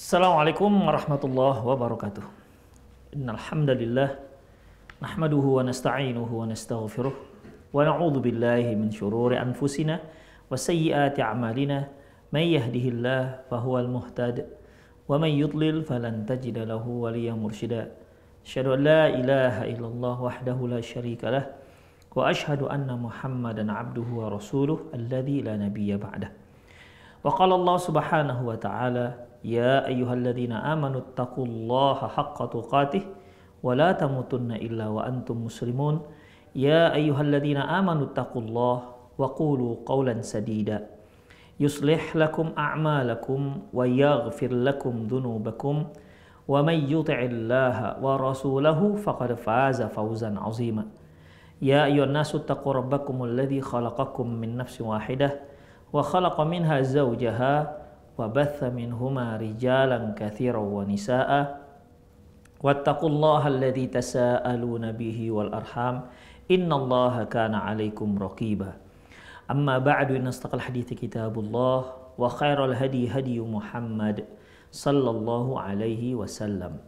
Assalamualaikum warahmatullahi wabarakatuh. Innal hamdalillah nahmaduhu wa nasta'inuhu wa nastaghfiruh wa na'udzu billahi min syururi anfusina wa sayyiati a'malina may yahdihillahu fahuwal muhtad wa may yudlil falan tajida lahu waliyyan mursyida. Asyhadu an la ilaha illallah wahdahu la syarika lah wa asyhadu anna Muhammadan 'abduhu wa rasuluh alladzi la nabiyya ba'dah. Wa qala Allah subhanahu wa ta'ala ya ayyuhalladzina amanu taqullaha haqqa tuqatih wa la tamutunna illa wa antum muslimun. Ya ayyuhalladzina amanu taqullaha wa qulu qawlan sadida yuslih lakum a'malakum wa yaghfir lakum dhunubakum wa may yuti'illaha wa rasulahu faqad faza fawzan 'azima. Ya ayyuhan nasu taqu rabbakumul ladzi khalaqakum min nafsin wahidah wa khalaqa minha zawjaha wa batha minhuma rijalan katsiran wa nisaa wattaqullaha alladzi tasaaluna bihi wal arham innallaha kana 'alaikum raqiba. Amma ba'du, inna astaqal hadithi kitabullah wa khairal hadi hadi Muhammad sallallahu alaihi wasallam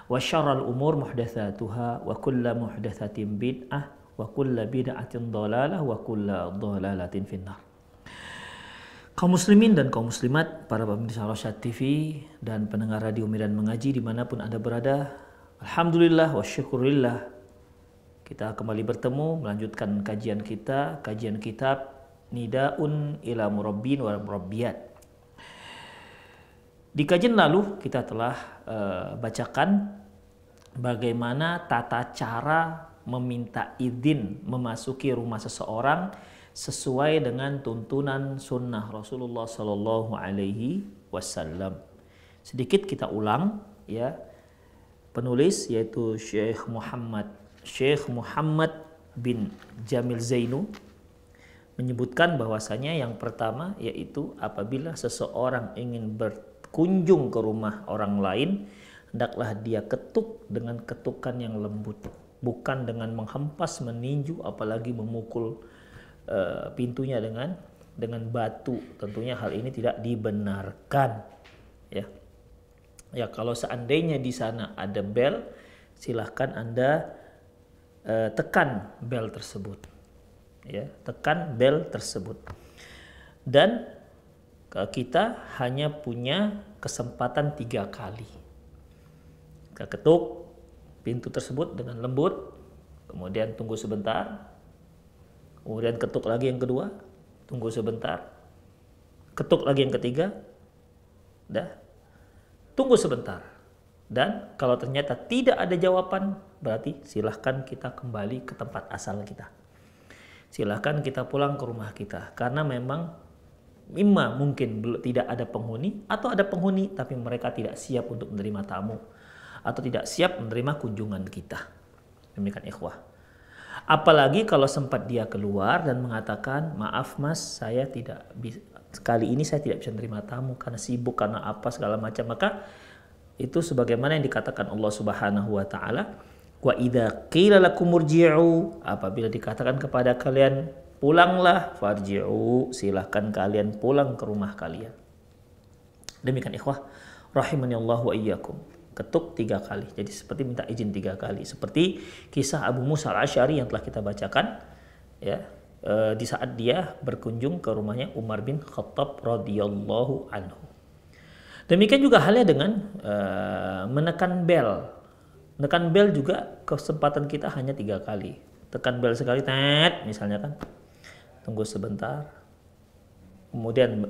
wa syarral umur muhdatsatuha wa kullu muhdatsatin bid'ah wa kullu bid'atin dhalalah wa kullu dhalalatin finnar. Kaum muslimin dan kaum muslimat, para pemirsa Rosyad TV dan pendengar radio Medan Mengaji dimanapun Anda berada, alhamdulillah wa syukurillah, kita kembali bertemu melanjutkan kajian kita, kajian kitab Nidaun ila Murabbin wa Murabbiyat. Di kajian lalu kita telah bacakan bagaimana tata cara meminta izin memasuki rumah seseorang sesuai dengan tuntunan sunnah Rasulullah Sallallahu Alaihi Wasallam. Sedikit kita ulang ya, penulis yaitu Syekh Muhammad bin Jamil Zainu menyebutkan bahwasanya yang pertama yaitu apabila seseorang ingin berkunjung ke rumah orang lain, hendaklah dia ketuk dengan ketukan yang lembut, bukan dengan menghempas, meninju, apalagi memukul pintunya dengan batu. Tentunya hal ini tidak dibenarkan ya. Kalau seandainya di sana ada bel, silahkan Anda tekan bel tersebut ya, tekan bel tersebut. Dan kita hanya punya kesempatan 3 kali. Kita ketuk pintu tersebut dengan lembut, kemudian tunggu sebentar. Kemudian ketuk lagi yang kedua, tunggu sebentar. Ketuk lagi yang ketiga, tunggu sebentar. Dan kalau ternyata tidak ada jawaban, berarti silahkan kita kembali ke tempat asal kita. Silahkan kita pulang ke rumah kita. Karena memang mungkin tidak ada penghuni, atau ada penghuni tapi mereka tidak siap untuk menerima tamu, atau tidak siap menerima kunjungan kita. Demikian ikhwah. Apalagi kalau sempat dia keluar dan mengatakan, maaf mas, saya tidak bisa, kali ini saya tidak bisa menerima tamu karena sibuk, karena apa segala macam. Maka itu sebagaimana yang dikatakan Allah Subhanahu wa taala, wa idza qila lakum murji'u, apabila dikatakan kepada kalian pulanglah, farji'u, silahkan kalian pulang ke rumah kalian. Demikian ikhwah rahimani Allah wa iyyakum. Ketuk 3 kali. Jadi seperti minta izin 3 kali. Seperti kisah Abu Musa al-Asy'ari yang telah kita bacakan ya, di saat dia berkunjung ke rumahnya Umar bin Khattab radhiyallahu anhu. Demikian juga halnya dengan menekan bel. Menekan bel juga kesempatan kita hanya 3 kali. Tekan bel sekali, misalnya kan. Tunggu sebentar. Kemudian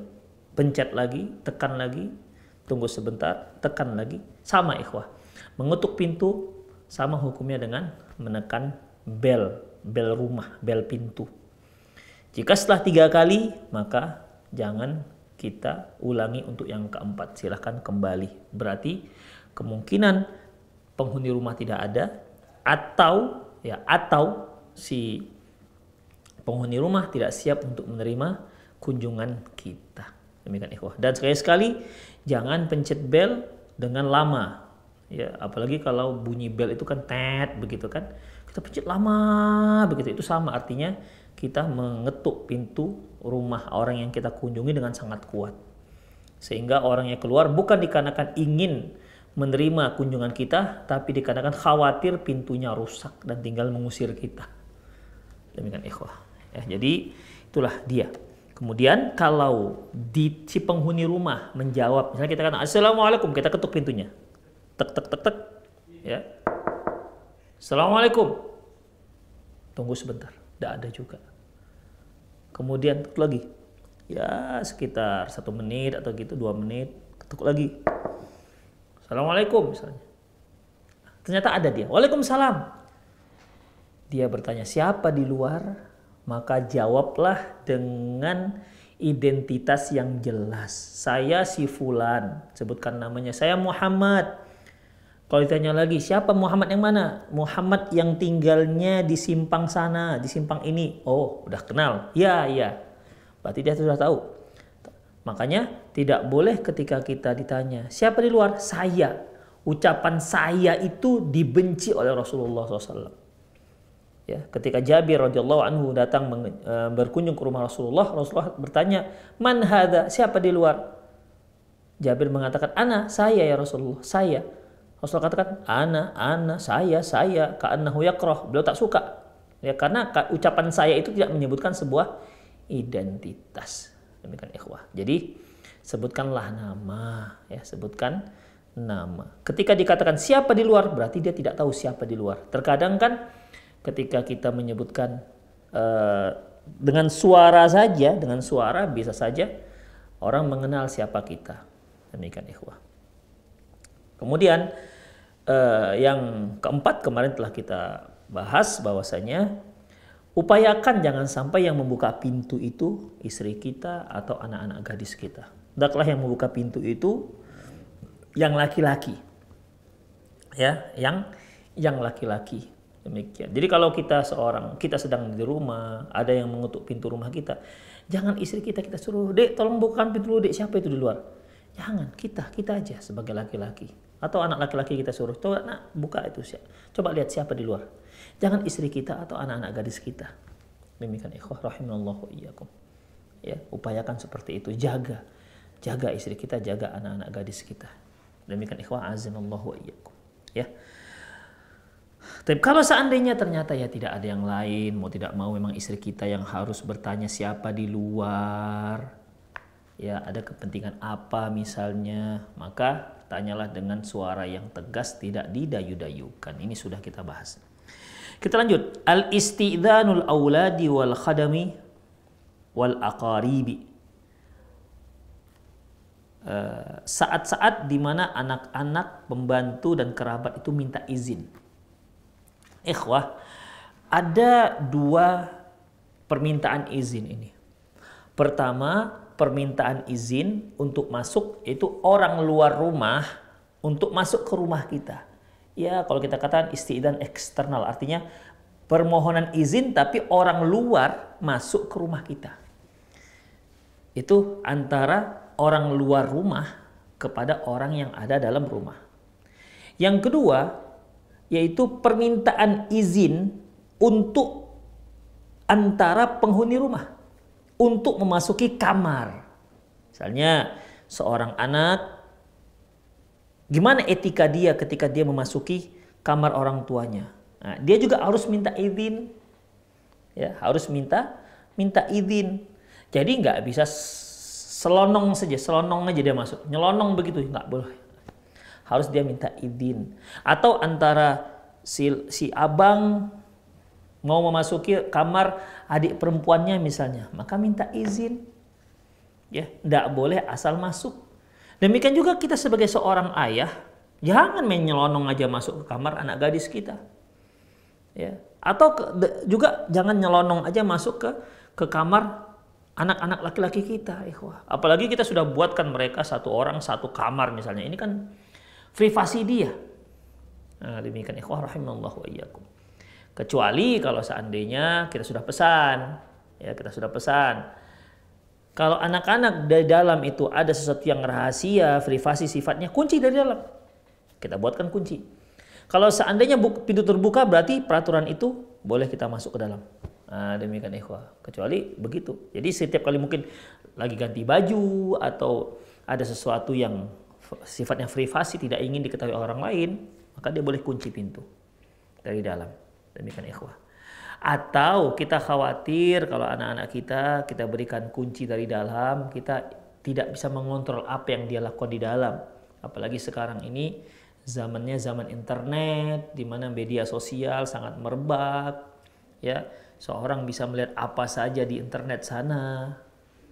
pencet lagi, tekan lagi. Tunggu sebentar, tekan lagi. Sama ikhwah. Mengetuk pintu sama hukumnya dengan menekan bel rumah, bel pintu. Jika setelah 3 kali, maka jangan kita ulangi untuk yang keempat. Silahkan kembali. Berarti kemungkinan penghuni rumah tidak ada, atau si penghuni rumah tidak siap untuk menerima kunjungan kita. Demikian ikhwah. Dan sekali-sekali jangan pencet bel dengan lama ya, apalagi kalau bunyi bel itu kan begitu kan, kita pencet lama begitu, itu sama artinya kita mengetuk pintu rumah orang yang kita kunjungi dengan sangat kuat. Sehingga orang yang keluar bukan dikarenakan ingin menerima kunjungan kita, tapi dikarenakan khawatir pintunya rusak dan tinggal mengusir kita. Demikian ikhwah. Ya, jadi itulah dia. Kemudian kalau si penghuni rumah menjawab, misalnya kita katakan assalamualaikum, kita ketuk pintunya, tek tek tek tek, ya, assalamualaikum, tunggu sebentar, tidak ada juga. Kemudian ketuk lagi, ya sekitar 1 menit atau gitu, 2 menit, ketuk lagi, assalamualaikum misalnya, ternyata ada dia, waalaikumsalam. Dia bertanya siapa di luar? Maka jawablah dengan identitas yang jelas. Saya si fulan, sebutkan namanya. Saya Muhammad. Kalau ditanya lagi, siapa Muhammad yang mana? Muhammad yang tinggalnya di simpang sana, di simpang ini. Oh, udah kenal. Ya, ya. Berarti dia sudah tahu. Makanya tidak boleh ketika kita ditanya, siapa di luar? Saya. Ucapan saya itu dibenci oleh Rasulullah SAW. Ya, ketika Jabir radhiyallahu anhu datang berkunjung ke rumah Rasulullah, Rasulullah bertanya, "Man hadza? Siapa di luar?" Jabir mengatakan, "Ana, saya ya Rasulullah, saya." Rasulullah katakan, "Ana, saya." Ka'annahu yakrah. Beliau tak suka. Ya, karena ucapan saya itu tidak menyebutkan sebuah identitas. Demikian ikhwah. Jadi sebutkanlah nama, ya, sebutkan nama. Ketika dikatakan siapa di luar, berarti dia tidak tahu siapa di luar. Terkadang kan ketika kita menyebutkan dengan suara saja, dengan suara bisa saja orang mengenal siapa kita. Demikian ikhwah. Kemudian yang keempat kemarin telah kita bahas bahwasanya upayakan jangan sampai yang membuka pintu itu istri kita atau anak-anak gadis kita. Hendaklah yang membuka pintu itu yang laki-laki. Ya, yang laki-laki. Demikian. Jadi kalau kita sedang di rumah, ada yang mengetuk pintu rumah kita, jangan istri kita suruh, "Dek, tolong bukakan pintu dulu, Dek, siapa itu di luar?" Jangan, kita aja sebagai laki-laki. Atau anak laki-laki kita suruh, "Coba nak, buka itu. Coba lihat siapa di luar." Jangan istri kita atau anak-anak gadis kita. Demikian ikhwah rahimallahu iyyakum. Ya, upayakan seperti itu, jaga istri kita, jaga anak-anak gadis kita. Demikian ikhwah azinallahu iyyakum. Ya. Tapi kalau seandainya ternyata ya tidak ada yang lain, mau tidak mau memang istri kita yang harus bertanya siapa di luar, ya ada kepentingan apa misalnya, maka tanyalah dengan suara yang tegas, tidak didayu-dayukan. Ini sudah kita bahas. Kita lanjut. Al-istidhanul auladi wal khadami wal aqaribi. Saat-saat di mana anak-anak, pembantu dan kerabat itu minta izin. Ikhwah, ada 2 permintaan izin ini. Pertama, permintaan izin untuk masuk itu orang luar rumah untuk masuk ke rumah kita. Ya, kalau kita katakan isti'dzan eksternal, artinya permohonan izin tapi orang luar masuk ke rumah kita. Itu antara orang luar rumah kepada orang yang ada dalam rumah. Yang kedua, yaitu permintaan izin untuk antara penghuni rumah untuk memasuki kamar. Misalnya seorang anak, gimana etika dia ketika dia memasuki kamar orang tuanya? Nah, dia juga harus minta izin, ya harus minta izin. Jadi nggak bisa selonong aja dia masuk, nyelonong begitu nggak boleh. Harus dia minta izin. Atau antara si abang mau memasuki kamar adik perempuannya misalnya, maka minta izin. Ya, tidak boleh asal masuk. Demikian juga kita sebagai seorang ayah, jangan main nyelonong aja masuk ke kamar anak gadis kita. Ya, atau juga jangan nyelonong aja masuk ke kamar anak-anak laki-laki kita, ikhwah. Apalagi kita sudah buatkan mereka satu orang satu kamar misalnya. Ini kan privasi dia. Nah, demikian ikhwah rahimallahu wa iyyakum. Kecuali kalau seandainya kita sudah pesan, ya kita sudah pesan. Kalau anak-anak dari dalam itu ada sesuatu yang rahasia, privasi sifatnya, kunci dari dalam. Kita buatkan kunci. Kalau seandainya pintu terbuka berarti peraturan itu boleh kita masuk ke dalam. Nah, demikian ikhwah. Kecuali begitu. Jadi setiap kali mungkin lagi ganti baju atau ada sesuatu yang sifatnya privasi, tidak ingin diketahui orang lain, maka dia boleh kunci pintu dari dalam. Demikian ikhwah. Atau kita khawatir kalau anak-anak kita berikan kunci dari dalam, kita tidak bisa mengontrol apa yang dia lakukan di dalam. Apalagi sekarang ini zamannya zaman internet, di mana media sosial sangat merebak, ya. Seorang bisa melihat apa saja di internet sana.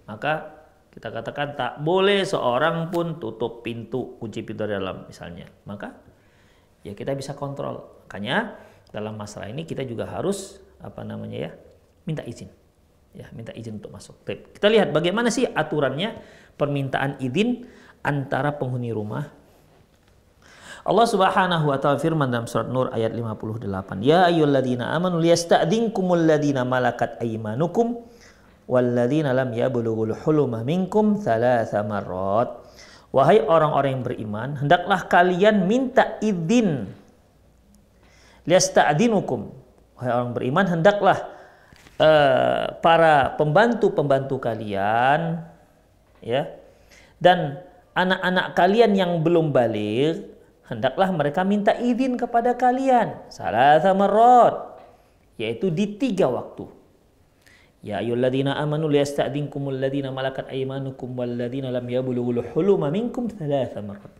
Maka kita katakan tak boleh seorang pun tutup pintu, kunci pintu dari dalam misalnya. Maka ya kita bisa kontrol. Makanya dalam masalah ini kita juga harus minta izin. Ya, minta izin untuk masuk. Kita lihat bagaimana sih aturannya permintaan izin antara penghuni rumah. Allah Subhanahu wa taala firman dalam surat Nur ayat 58. Ya ayyuhalladzina amanu liyasta'dzinkumul ladzina malakat aymanukum walladzina lam yablughul huluma minkum thalatha marrat. Wahai orang-orang yang beriman, hendaklah kalian minta izin. Liyasta'dzinukum. Wahai orang beriman, hendaklah para pembantu-pembantu kalian, ya, dan anak-anak kalian yang belum baligh, hendaklah mereka minta izin kepada kalian. Salasa marrat, yaitu di 3 waktu. Ya ayyuhalladzina amanu liyasta'dzinkumul ladzina malakat aymanukum walladzina lam yablughul huluma minkum salasa marrat.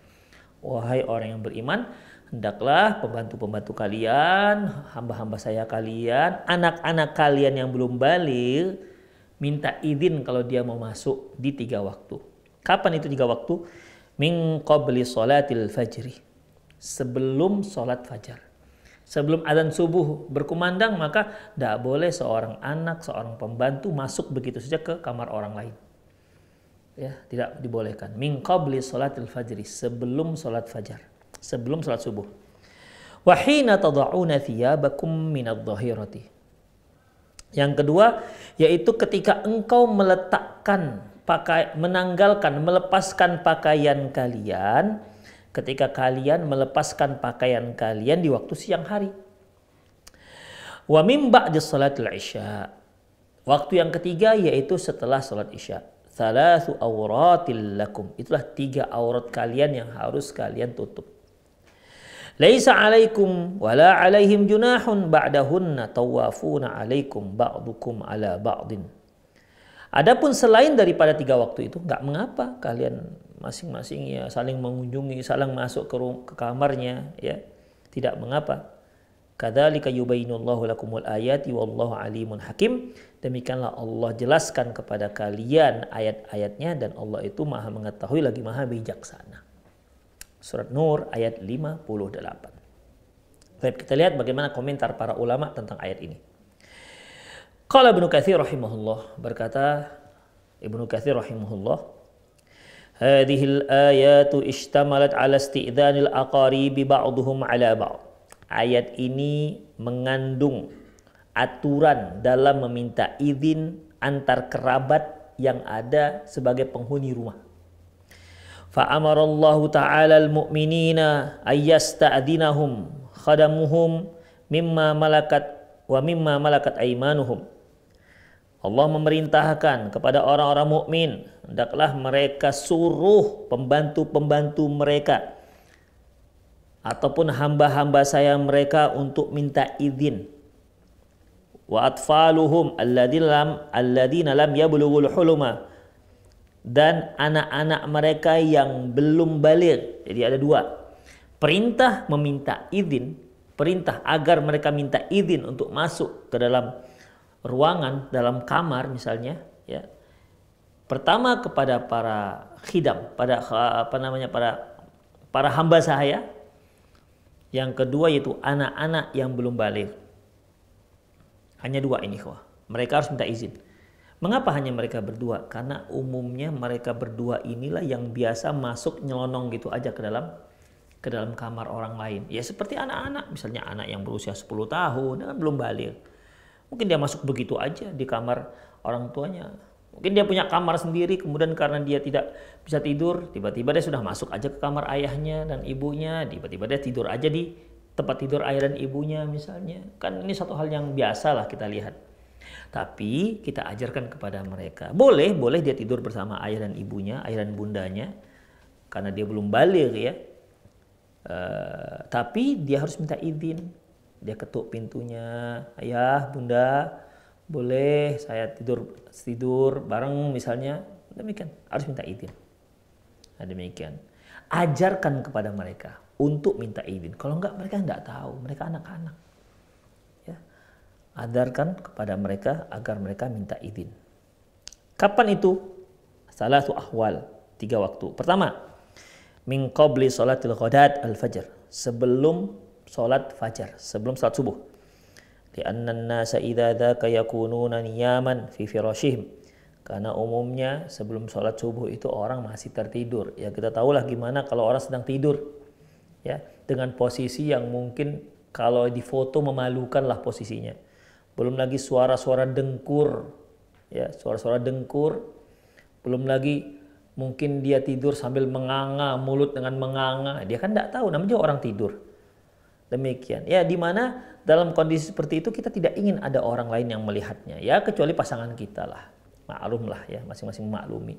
Wahai orang yang beriman, hendaklah pembantu-pembantu kalian, hamba-hamba saya kalian, anak-anak kalian yang belum baligh minta izin kalau dia mau masuk di 3 waktu. Kapan itu 3 waktu? Min qabli sholatil fajri. Sebelum sholat fajar. Sebelum azan subuh berkumandang, maka tidak boleh seorang anak, seorang pembantu masuk begitu saja ke kamar orang lain. Ya, tidak dibolehkan. Min qabli sholatil fajri. Sebelum sholat fajar. Sebelum sholat subuh. Wa hina tada'una thiyabakum minadh-dhahirati. Yang kedua, yaitu ketika engkau melepaskan pakaian kalian, ketika kalian melepaskan pakaian kalian di waktu siang hari. Wa min ba'di sholatil isya. Waktu yang ketiga yaitu setelah sholat isya. Thalathu awratil lakum. Itulah 3 aurat kalian yang harus kalian tutup. Laisa alaikum wala alaihim junahun ba'dahunna tawafuna alaikum ba'dukum ala ba'din. Adapun selain daripada 3 waktu itu, enggak mengapa kalian masing-masing ya saling mengunjungi, saling masuk ke kamarnya, ya. Tidak mengapa. Kadzalika yubayyinullahu lakumul ayati wallahu alimun hakim. Demikianlah Allah jelaskan kepada kalian ayat-ayatnya dan Allah itu Maha mengetahui lagi Maha bijaksana. Surat Nur ayat 58. Baik, kita lihat bagaimana komentar para ulama tentang ayat ini. Qala Ibnu Katsir rahimahullah, berkata Ibnu Katsir rahimahullah, hadhil ayatu ishtamalat ala isti'dhanil aqaribi ba'duhum ala ba'd. Ayat ini mengandung aturan dalam meminta izin antar kerabat yang ada sebagai penghuni rumah. Fa'amarallahu ta'ala al-mu'minina ayyasta'dinahum khadamuhum mimma malakat aymanuhum. Allah memerintahkan kepada orang-orang mukmin, hendaklah mereka suruh pembantu-pembantu mereka ataupun hamba-hamba saya mereka untuk minta izin. Wa atfaluhum alladzina lam yablughul huluma, dan anak-anak mereka yang belum baligh. Jadi ada 2. Perintah meminta izin, perintah agar mereka minta izin untuk masuk ke dalam ruangan, dalam kamar misalnya, ya. Pertama kepada para khidam, pada para hamba saya. Yang kedua yaitu anak-anak yang belum baligh. Hanya 2 ini, mereka harus minta izin. Mengapa hanya mereka berdua? Karena umumnya mereka berdua inilah yang biasa masuk nyelonong gitu aja ke dalam kamar orang lain. Ya seperti anak-anak, misalnya anak yang berusia 10 tahun kan belum baligh. Mungkin dia masuk begitu aja di kamar orang tuanya. Mungkin dia punya kamar sendiri, kemudian karena dia tidak bisa tidur, tiba-tiba dia sudah masuk aja ke kamar ayahnya dan ibunya, tiba-tiba dia tidur aja di tempat tidur ayah dan ibunya misalnya. Kan ini satu hal yang biasa lah kita lihat. Tapi kita ajarkan kepada mereka. Boleh dia tidur bersama ayah dan ibunya, ayah dan bundanya, karena dia belum balik ya. Tapi dia harus minta izin. Dia ketuk pintunya, ayah, bunda, boleh saya tidur bareng misalnya. Demikian, harus minta izin. Nah, demikian. Ajarkan kepada mereka untuk minta izin. Kalau enggak, mereka enggak tahu. Mereka anak-anak. Ya. Ajarkan kepada mereka agar mereka minta izin. Kapan itu? Salatu ahwal, 3 waktu. Pertama, min qabli salatil ghadat al-fajr, sebelum salat fajar, sebelum salat subuh. Li'anna an-nasa idza dzaka yakununa niyaman fi firashihim, karena umumnya sebelum salat subuh itu orang masih tertidur. Ya kita tahulah gimana kalau orang sedang tidur. Ya, dengan posisi yang mungkin kalau di foto memalukan lah posisinya. Belum lagi suara-suara dengkur, ya suara-suara dengkur. Belum lagi mungkin dia tidur sambil menganga, mulut dengan menganga. Dia kan tidak tahu, namanya orang tidur. Demikian. Ya, di mana dalam kondisi seperti itu kita tidak ingin ada orang lain yang melihatnya. Ya, kecuali pasangan kita lah. Maklum lah ya, masing-masing maklumi.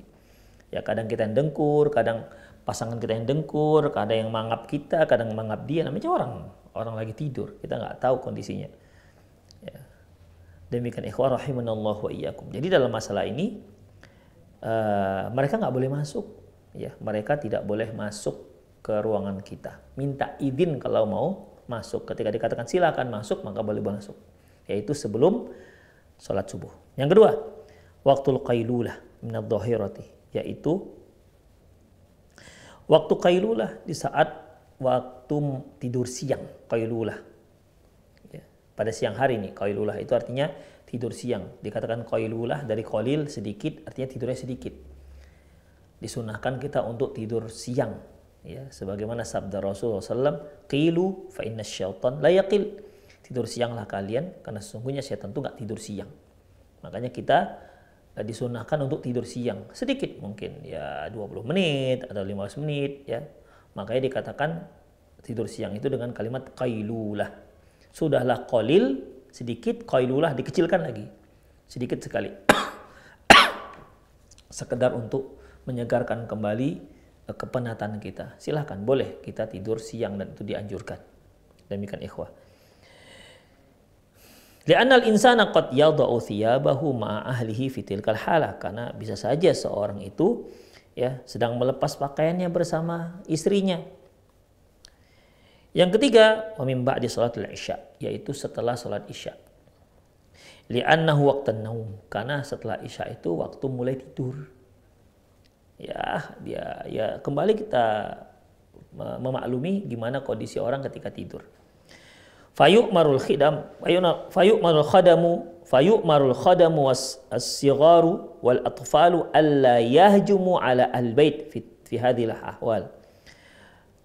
Ya, kadang kita yang dengkur, kadang pasangan kita yang dengkur, kadang yang mangap kita, kadang mangap dia. Namanya orang lagi tidur. Kita nggak tahu kondisinya. Ya. Demikian ikhwah rahimanallahu wa iyyakum. Jadi dalam masalah ini mereka nggak boleh masuk, ya mereka tidak boleh masuk ke ruangan kita. Minta izin kalau mau masuk. Ketika dikatakan silakan masuk, maka boleh masuk. Yaitu sebelum sholat subuh. Yang kedua, waktul qailulah minadh dhahirati, yaitu waktu qailulah di saat waktu tidur siang, qailulah. Pada siang hari nih, qailulah itu artinya tidur siang. Dikatakan qailulah dari qalil sedikit, artinya tidurnya sedikit. Disunahkan kita untuk tidur siang, ya sebagaimana sabda Rasulullah SAW, qilu fa inna syaitan la yaqil. Tidur sianglah kalian karena sesungguhnya syaitan itu nggak tidur siang. Makanya kita disunahkan untuk tidur siang sedikit, mungkin ya 20 menit atau 15 menit ya. Makanya dikatakan tidur siang itu dengan kalimat qailulah. Sudahlah qalil sedikit, qailulah dikecilkan lagi sedikit sekali. Sekedar untuk menyegarkan kembali kepenatan kita. Silahkan, boleh kita tidur siang dan itu dianjurkan. Demikian ikhwah. Li'annal insana qad yada'u thiyabahu ma'a ahlihi fi tilkal halah, karena bisa saja seorang itu ya sedang melepas pakaiannya bersama istrinya. Yang ketiga, wa min ba'di salatil isya, yaitu setelah salat isya. Li'annahu waqtan naum, karena setelah isya itu waktu mulai tidur. Ya kembali kita memaklumi gimana kondisi orang ketika tidur. Fayu'marul khadamu was-sigharu wal atfalu alla yahjumu ala al-bait fi hadhil ahwal.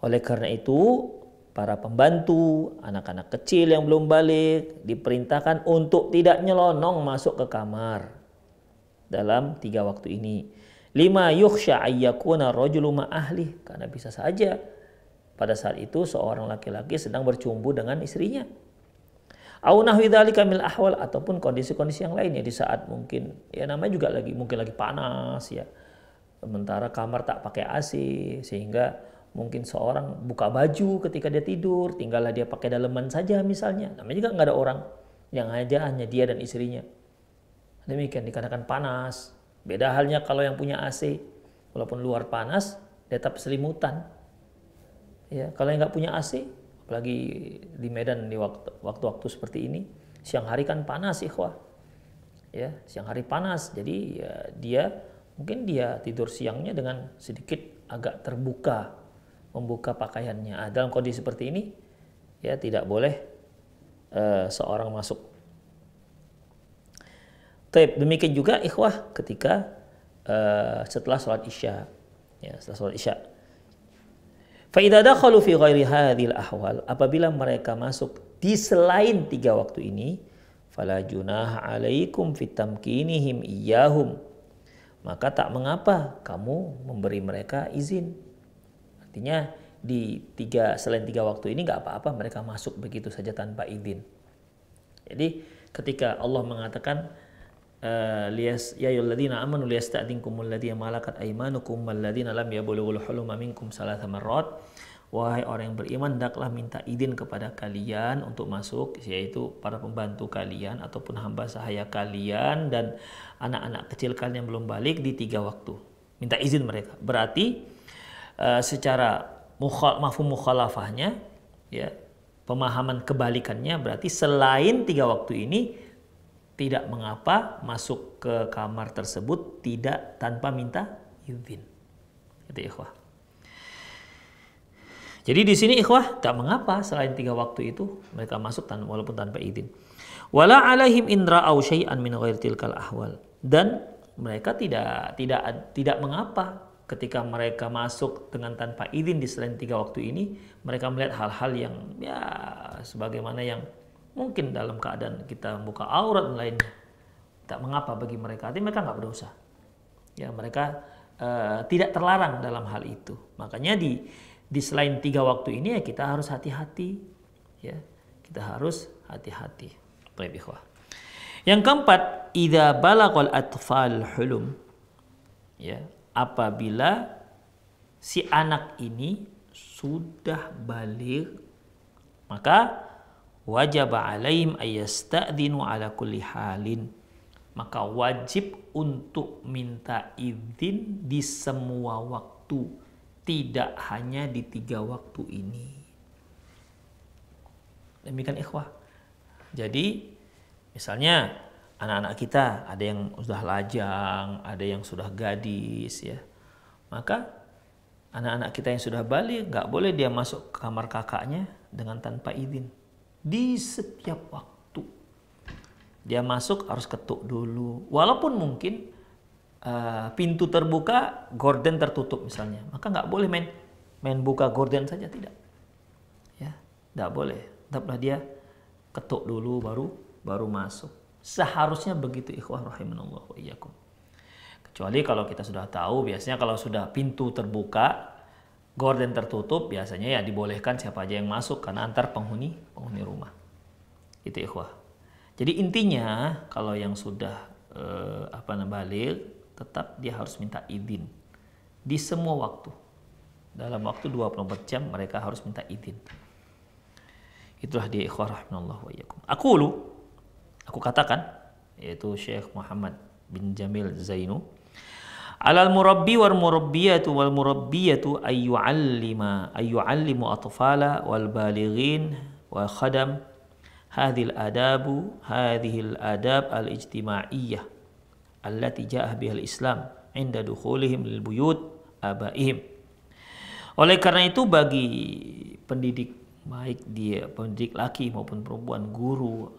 Oleh karena itu, para pembantu, anak-anak kecil yang belum balik diperintahkan untuk tidak nyelonong masuk ke kamar dalam 3 waktu ini. 5 yukhsha ayyakuna rajulu ma ahli, karena bisa saja pada saat itu seorang laki-laki sedang bercumbu dengan istrinya. Au nahwi dzalika mil ahwal, ataupun kondisi-kondisi yang lainnya di saat mungkin ya namanya juga mungkin lagi panas ya. Sementara kamar tak pakai AC sehingga mungkin seorang buka baju ketika dia tidur, tinggallah dia pakai daleman saja misalnya. Namanya juga nggak ada orang, yang ada hanya dia dan istrinya. Demikian dikarenakan panas. Beda halnya kalau yang punya AC, walaupun luar panas, tetap selimutan. Ya, kalau yang nggak punya AC, apalagi di Medan di waktu-waktu seperti ini, siang hari kan panas ikhwah. Ya, siang hari panas, jadi ya mungkin dia tidur siangnya dengan sedikit agak terbuka, membuka pakaiannya. Dalam kondisi seperti ini ya tidak boleh seorang masuk. Demikian juga ikhwah ketika setelah sholat isya. Ya, setelah sholat isya. Fa idza dakhalu fi ghairi hadhil ahwal, apabila mereka masuk di selain 3 waktu ini, fala junaha alaikum fit tamkinihim iyyahum, maka tak mengapa kamu memberi mereka izin. Artinya selain 3 waktu ini nggak apa-apa mereka masuk begitu saja tanpa izin. Jadi ketika Allah mengatakan ya ayyuhalladzina amanu liyasta'dinkumul ladzina malakat aymanukum walladzina lam yablughul huluma minkum salasa marrat. Wahai orang yang beriman, hendaklah minta izin kepada kalian untuk masuk, yaitu para pembantu kalian ataupun hamba sahaya kalian dan anak-anak kecil kalian yang belum balik di 3 waktu. Minta izin mereka. Berarti secara mafhum mukhalafahnya, ya, pemahaman kebalikannya berarti selain 3 waktu ini tidak mengapa masuk ke kamar tersebut tidak tanpa minta izin. Itu ikhwah. Jadi di sini ikhwah tak mengapa selain 3 waktu itu mereka masuk walaupun tanpa izin. Wala alaihim indra au syai'an min ghairi tilkal ahwal. Dan mereka tidak mengapa ketika mereka masuk dengan tanpa izin di selain 3 waktu ini, mereka melihat hal-hal yang ya sebagaimana yang mungkin dalam keadaan kita membuka aurat dan lainnya. Tak mengapa bagi mereka. Artinya mereka nggak berdosa. Ya, mereka tidak terlarang dalam hal itu. Makanya di selain 3 waktu ini ya kita harus hati-hati, ya kita harus hati-hati. Baik ikhwah. Yang keempat, idza balaghal atfal hulum, ya apabila si anak ini sudah baligh maka wajib alaihim ayasta'dinu ala kulli halin, maka wajib untuk minta izin di semua waktu, tidak hanya di 3 waktu ini. Demikian ikhwah. Jadi misalnya anak-anak kita ada yang sudah lajang, ada yang sudah gadis, ya. Maka anak-anak kita yang sudah balik nggak boleh dia masuk ke kamar kakaknya dengan tanpa izin. Di setiap waktu dia masuk harus ketuk dulu. Walaupun mungkin pintu terbuka, gorden tertutup misalnya, maka nggak boleh main buka gorden saja, tidak, ya, nggak boleh. Tetaplah dia ketuk dulu baru masuk. Seharusnya begitu ikhwah rahimanallah wa iyyakum. Kecuali kalau kita sudah tahu, biasanya kalau sudah pintu terbuka, gorden tertutup, biasanya ya dibolehkan siapa aja yang masuk karena antar penghuni rumah. Itu ikhwah. Jadi intinya kalau yang sudah balik, tetap dia harus minta izin di semua waktu. Dalam waktu 24 jam mereka harus minta izin. Itulah dia ikhwah rahimanallahu wa iyyakum. Aku katakan, yaitu Syekh Muhammad bin Jamil Zainu, alal murabbi wal murabbiyatu ayyu'allimu atfala wal balighin wa khadam hadhil adab al ijtima'iyyah allati ja'ah bihal Islam inda dukhulihim lil buyut abaihim. Oleh karena itu bagi pendidik, baik dia pendidik laki maupun perempuan, guru,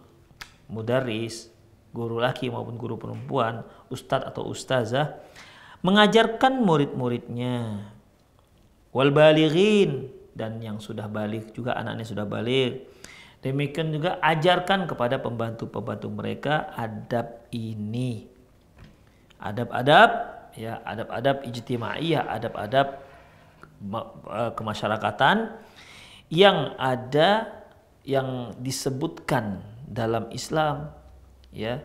mudaris, guru laki maupun guru perempuan, ustadz atau ustazah, mengajarkan murid-muridnya, wal balighin, dan yang sudah balik juga anaknya sudah balik. Demikian juga ajarkan kepada pembantu-pembantu mereka adab ini. Adab-adab, ya, adab-adab ijtimaiyah, adab-adab kemasyarakatan yang ada, yang disebutkan dalam Islam, ya.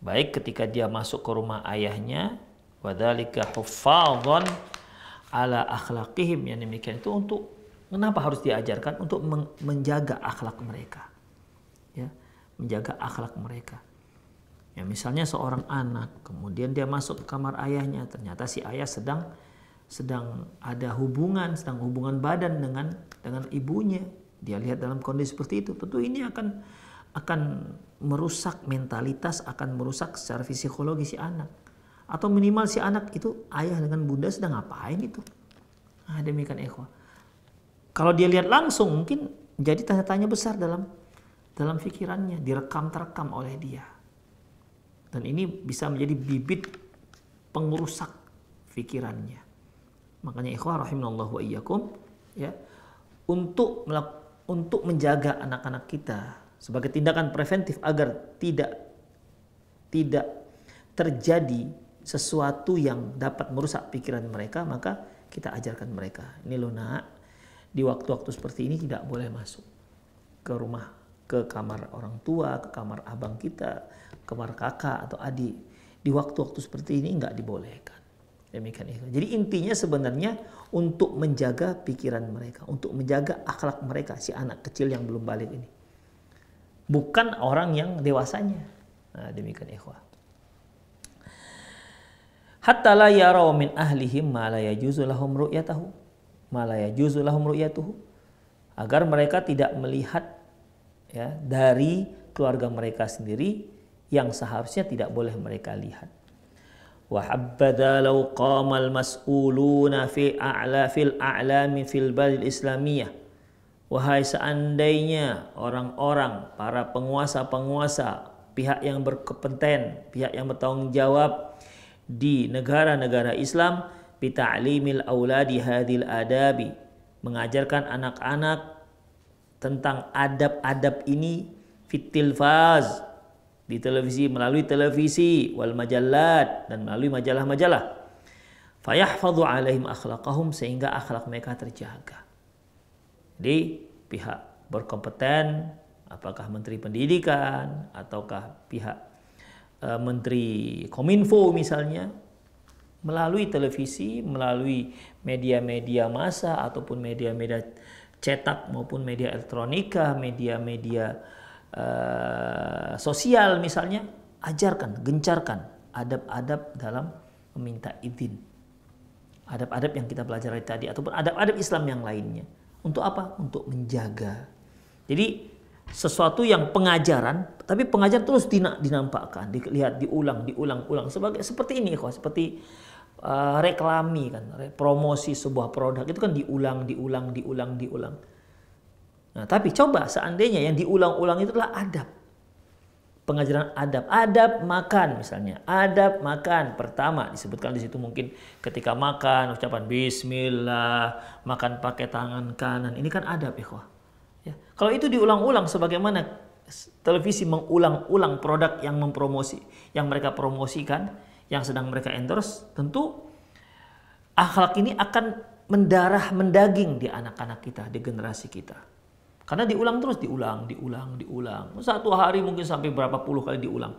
Baik ketika dia masuk ke rumah ayahnya, wadzalika huffadhan ala akhlaqihim, yang demikian itu untuk kenapa harus diajarkan? Untuk menjaga akhlak mereka, ya, menjaga akhlak mereka. Ya, misalnya seorang anak, kemudian dia masuk ke kamar ayahnya, ternyata si ayah sedang ada hubungan badan dengan ibunya. Dia lihat dalam kondisi seperti itu, tentu ini akan merusak mentalitas, akan merusak secara psikologi si anak. Atau minimal si anak itu ayah dengan bunda sedang ngapain itu. Nah, demikian ikhwah. Kalau dia lihat langsung mungkin jadi tanda tanya besar dalam pikirannya, terekam oleh dia. Dan ini bisa menjadi bibit pengurusak pikirannya. Makanya ikhwah rahimanallahu wa iyyakum, ya, untuk menjaga anak-anak kita sebagai tindakan preventif agar tidak terjadi sesuatu yang dapat merusak pikiran mereka, maka kita ajarkan mereka. Ini loh nak, di waktu-waktu seperti ini tidak boleh masuk ke rumah ke kamar orang tua, ke kamar abang kita, kamar kakak atau adik. Di waktu-waktu seperti ini nggak dibolehkan. Demikian itu. Jadi intinya sebenarnya untuk menjaga pikiran mereka, untuk menjaga akhlak mereka, si anak kecil yang belum balik ini. Bukan orang yang dewasanya. Nah, demikian ikhwah. Hatta la yaraw min ahlihim ma la yajuzu lahum ru'yatahu. Ma la yajuzu lahum ru'yatuhu. Agar mereka tidak melihat ya dari keluarga mereka sendiri yang seharusnya tidak boleh mereka lihat. Wa habbada law qamal mas'uluna fil a'lami fil balad islamiyah. Wahai seandainya orang-orang, para penguasa-penguasa, pihak yang berkompeten, pihak yang bertanggung jawab di negara-negara Islam, bita'limil auladi hadil adabi, mengajarkan anak-anak tentang adab-adab ini fitil faz, di televisi, melalui televisi, wal majallat, dan melalui majalah-majalah. Fayahfadhu alaihim akhlaqahum, sehingga akhlak mereka terjaga. Jadi pihak berkompeten, apakah Menteri Pendidikan ataukah pihak Menteri Kominfo misalnya, melalui televisi, melalui media-media massa ataupun media-media cetak maupun media elektronika, media-media sosial misalnya, ajarkan, gencarkan adab-adab dalam meminta izin. Adab-adab yang kita pelajari tadi ataupun adab-adab Islam yang lainnya. Untuk apa? Untuk menjaga. Jadi sesuatu yang pengajaran, tapi pengajaran terus dinampakkan, dilihat, diulang seperti ini, seperti reklami kan, promosi sebuah produk itu kan diulang. Nah, tapi coba seandainya yang diulang-ulang itu adalah adab. Pengajaran adab makan misalnya. Adab makan pertama disebutkan di situ mungkin ketika makan ucapan bismillah, makan pakai tangan kanan. Ini kan adab, ikhwah. Ya. Kalau itu diulang-ulang sebagaimana televisi mengulang-ulang produk yang mereka promosikan, yang sedang mereka endorse, tentu akhlak ini akan mendarah mendaging di anak-anak kita, di generasi kita. Karena diulang terus, diulang. Satu hari mungkin sampai berapa puluh kali diulang.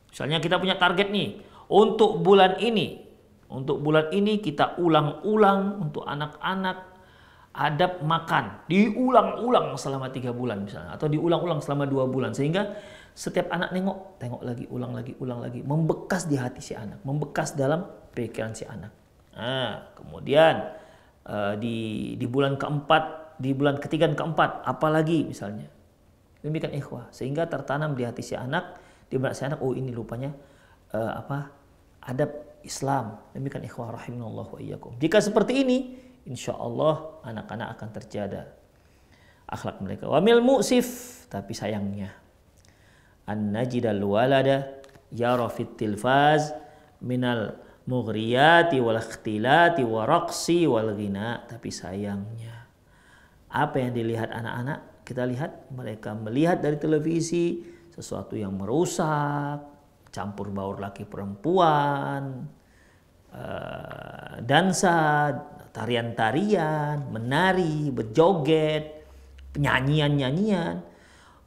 Misalnya kita punya target nih, untuk bulan ini kita ulang-ulang untuk anak-anak adab makan. Diulang-ulang selama 3 bulan misalnya. Atau diulang-ulang selama 2 bulan. Sehingga setiap anak tengok lagi, ulang lagi. Membekas di hati si anak. Membekas dalam pikiran si anak. Nah, kemudian di bulan keempat, di bulan ketiga dan keempat, apalagi misalnya. Demikian ikhwah. Sehingga tertanam di hati si anak, di benak si anak, oh ini rupanya adab Islam. Demikian ikhwah rahimanallah wa iyyakum. Jika seperti ini, insya Allah anak-anak akan terjaga akhlak mereka. Wa mil mu'sif, tapi sayangnya an-najidal walada yara fit tilfaz minal mughriyati wal ikhtilati wa raqsi wal ghina. Tapi sayangnya apa yang dilihat anak-anak, kita lihat mereka melihat dari televisi sesuatu yang merusak, campur baur laki perempuan, dansa, tarian-tarian, menari, berjoget, nyanyian-nyanyian,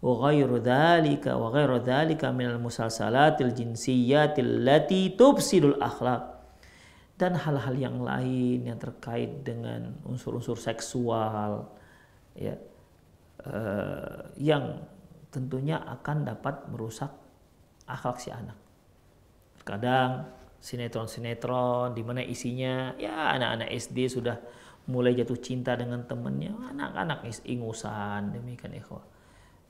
wa ghairu dzalika minal musalsalatil jinsiyatil lati tufsidul akhlaq, dan hal-hal yang lain yang terkait dengan unsur-unsur seksual ya, yang tentunya akan dapat merusak akhlak si anak. Kadang sinetron-sinetron di mana isinya ya anak-anak SD sudah mulai jatuh cinta dengan temannya, anak-anak ingusan, demikian ikhwah.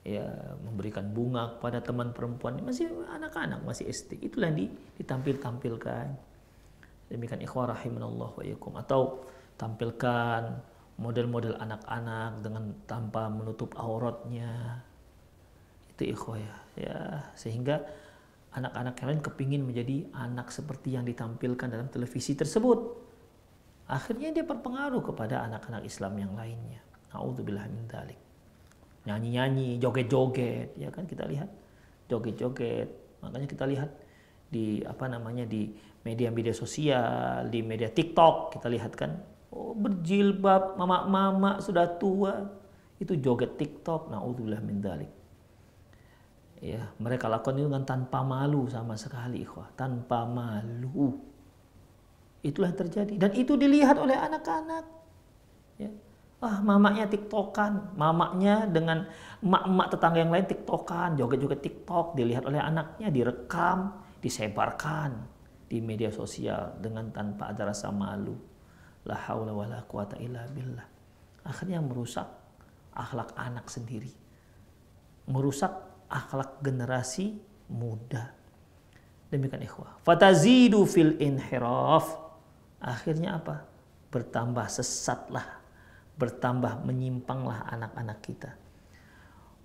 Ya, memberikan bunga kepada teman perempuan, masih anak-anak, masih SD. Itulah yang ditampilkan. Demikian ikhwah rahimanallah wa iyyakum. Atau tampilkan model-model anak-anak dengan tanpa menutup auratnya. Itu ikhwah ya. Sehingga anak-anak yang lain kepingin menjadi anak seperti yang ditampilkan dalam televisi tersebut. Akhirnya dia berpengaruh kepada anak-anak Islam yang lainnya. Na'udzubillah min dzalik. Nyanyi-nyanyi, joget-joget, ya kan kita lihat. Joget-joget. Makanya kita lihat di di media-media sosial, di media TikTok kita lihat kan. Oh, berjilbab, mama-mama sudah tua itu joget TikTok, naudzubillah min dzalik. Ya, mereka lakukan itu dengan tanpa malu sama sekali, ikhwah, tanpa malu. Itulah yang terjadi dan itu dilihat oleh anak-anak. Ya. Mamanya tiktokan, mamanya dengan emak-emak tetangga yang lain tiktokan, joget-joget tiktok, dilihat oleh anaknya, direkam, disebarkan di media sosial dengan tanpa ada rasa malu. La haula wala quwata illa billah. Akhirnya merusak akhlak anak sendiri, merusak akhlak generasi muda. Demikian ikhwah. Fatazidu fil inhiraf. Akhirnya apa? Bertambah sesatlah, bertambah menyimpanglah anak-anak kita.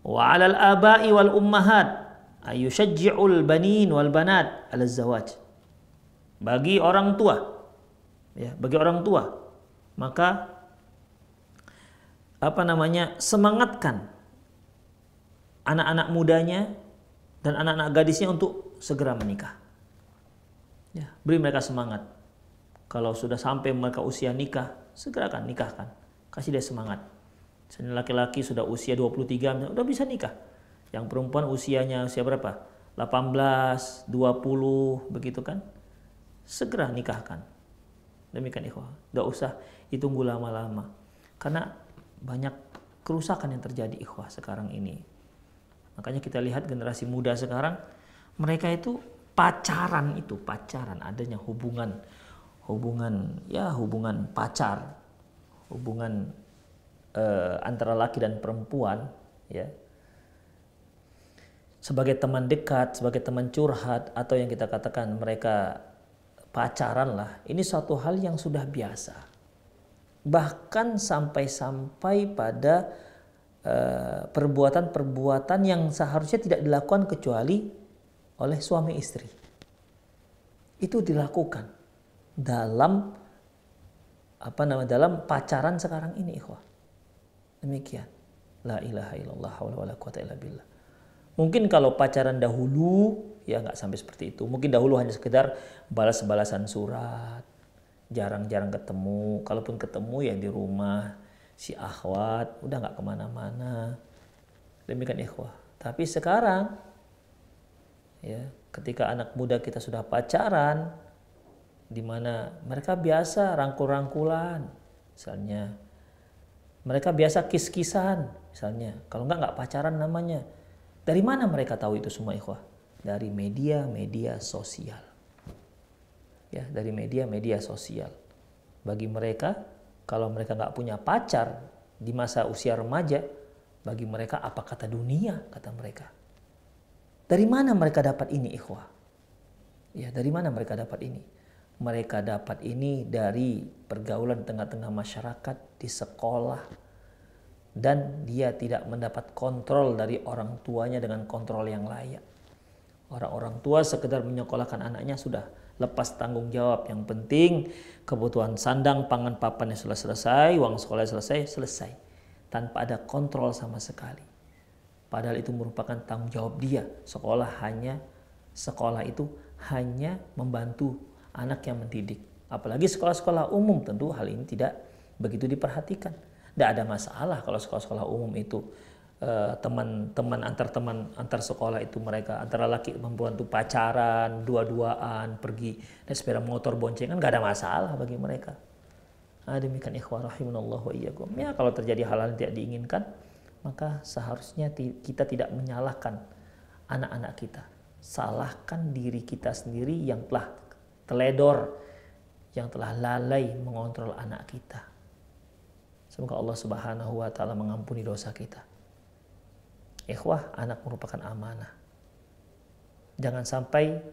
Wa 'alal aba'i wal ummahat ayushajji'ul banin wal banat 'ala zawaj. Bagi orang tua, ya, bagi orang tua, maka semangatkan anak-anak mudanya dan anak-anak gadisnya untuk segera menikah. Ya, beri mereka semangat. Kalau sudah sampai mereka usia nikah, segerakan nikahkan. Kasih dia semangat. Misalnya laki-laki sudah usia 23, misalnya, udah bisa nikah. Yang perempuan usianya usia berapa? 18, 20, begitu kan? Segera nikahkan. Demikian ikhwah. Tidak usah ditunggu lama-lama. Karena banyak kerusakan yang terjadi ikhwah sekarang ini. Makanya kita lihat generasi muda sekarang, mereka itu pacaran, adanya hubungan pacar, hubungan antara laki dan perempuan, ya, sebagai teman dekat, sebagai teman curhat, atau yang kita katakan mereka pacaran lah. Ini suatu hal yang sudah biasa. Bahkan sampai pada perbuatan-perbuatan yang seharusnya tidak dilakukan kecuali oleh suami istri. Itu dilakukan dalam pacaran sekarang ini, ikhwah. Demikian. La ilaha illallah wala quwata illa billah. Mungkin kalau pacaran dahulu ya nggak sampai seperti itu. Mungkin dahulu hanya sekedar balas-balasan surat, jarang-jarang ketemu. Kalaupun ketemu ya di rumah si akhwat, udah nggak kemana-mana. Demikian ikhwah. Tapi sekarang, ya, ketika anak muda kita sudah pacaran, di mana mereka biasa rangkul-rangkulan, misalnya, mereka biasa kis-kisan, misalnya. Kalau nggak pacaran namanya. Dari mana mereka tahu itu semua, ikhwah? Dari media sosial. Ya, dari media sosial. Bagi mereka, kalau mereka nggak punya pacar di masa usia remaja, bagi mereka apa kata dunia, kata mereka. Dari mana mereka dapat ini, ikhwah? Ya, dari mana mereka dapat ini? Mereka dapat ini dari pergaulan tengah-tengah masyarakat, di sekolah, dan dia tidak mendapat kontrol dari orang tuanya dengan kontrol yang layak. Orang tua sekedar menyekolahkan anaknya sudah, lepas tanggung jawab. Yang penting kebutuhan sandang, pangan, papannya sudah selesai, uang sekolahnya selesai. Tanpa ada kontrol sama sekali. Padahal itu merupakan tanggung jawab dia. Sekolah itu hanya membantu anak yang mendidik. Apalagi sekolah-sekolah umum, tentu hal ini tidak begitu diperhatikan. Tidak ada masalah kalau sekolah-sekolah umum itu teman antar sekolah itu mereka antara laki perempuan itu pacaran, dua-duaan, pergi naik sepeda motor boncengan, nggak ada masalah bagi mereka. Demikian ikhwah rahimanallahu wa iyyakum. Ya, kalau terjadi hal-hal yang tidak diinginkan, maka seharusnya kita tidak menyalahkan anak-anak kita. Salahkan diri kita sendiri yang telah teledor, yang telah lalai mengontrol anak kita. Semoga Allah Subhanahu wa taala mengampuni dosa kita. Ikhwah, anak merupakan amanah. Jangan sampai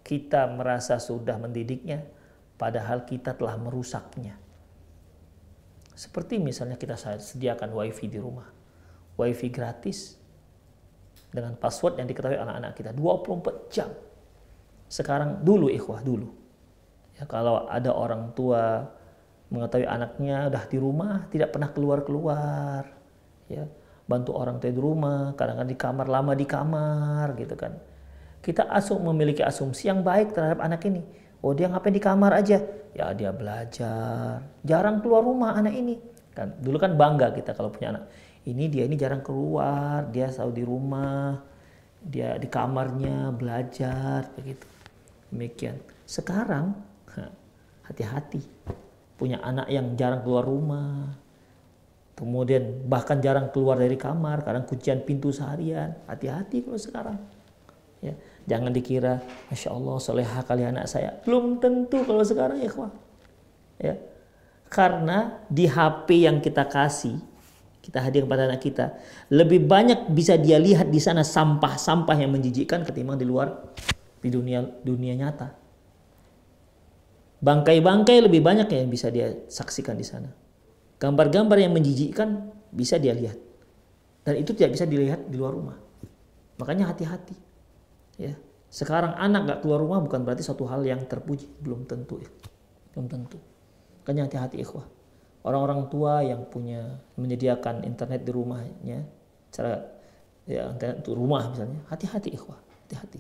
kita merasa sudah mendidiknya, padahal kita telah merusaknya. Seperti misalnya kita sediakan wifi di rumah. Wifi gratis dengan password yang diketahui anak-anak kita 24 jam. Sekarang dulu ya, kalau ada orang tua mengetahui anaknya udah di rumah, tidak pernah keluar-keluar, ya, bantu orang tua di rumah, kadang-kadang di kamar, lama di kamar gitu kan. Kita memiliki asumsi yang baik terhadap anak ini. Oh, dia ngapain di kamar aja? Ya, dia belajar. Jarang keluar rumah anak ini. Kan dulu kan bangga kita kalau punya anak. Dia ini jarang keluar, dia selalu di rumah. dia di kamarnya belajar begitu. Demikian. Sekarang hati-hati. Punya anak yang jarang keluar rumah. Kemudian bahkan jarang keluar dari kamar, kadang kuncian pintu seharian. Hati-hati kalau sekarang. Ya, jangan dikira, Masya Allah, soleha kali anak saya. Belum tentu kalau sekarang, ikhwah. Ya. Karena di HP yang kita kasih, kita hadir kepada anak kita, lebih banyak bisa dia lihat di sana sampah-sampah yang menjijikkan ketimbang di luar, di dunia nyata. Bangkai-bangkai lebih banyak yang bisa dia saksikan di sana. Gambar-gambar yang menjijikkan bisa dia lihat. Dan itu tidak bisa dilihat di luar rumah. Makanya hati-hati. Ya. Sekarang anak gak keluar rumah bukan berarti suatu hal yang terpuji. Belum tentu. Belum tentu. Makanya hati-hati ikhwah. Orang-orang tua yang menyediakan internet di rumahnya, cara ya internet untuk rumah misalnya, hati-hati ikhwah, hati-hati.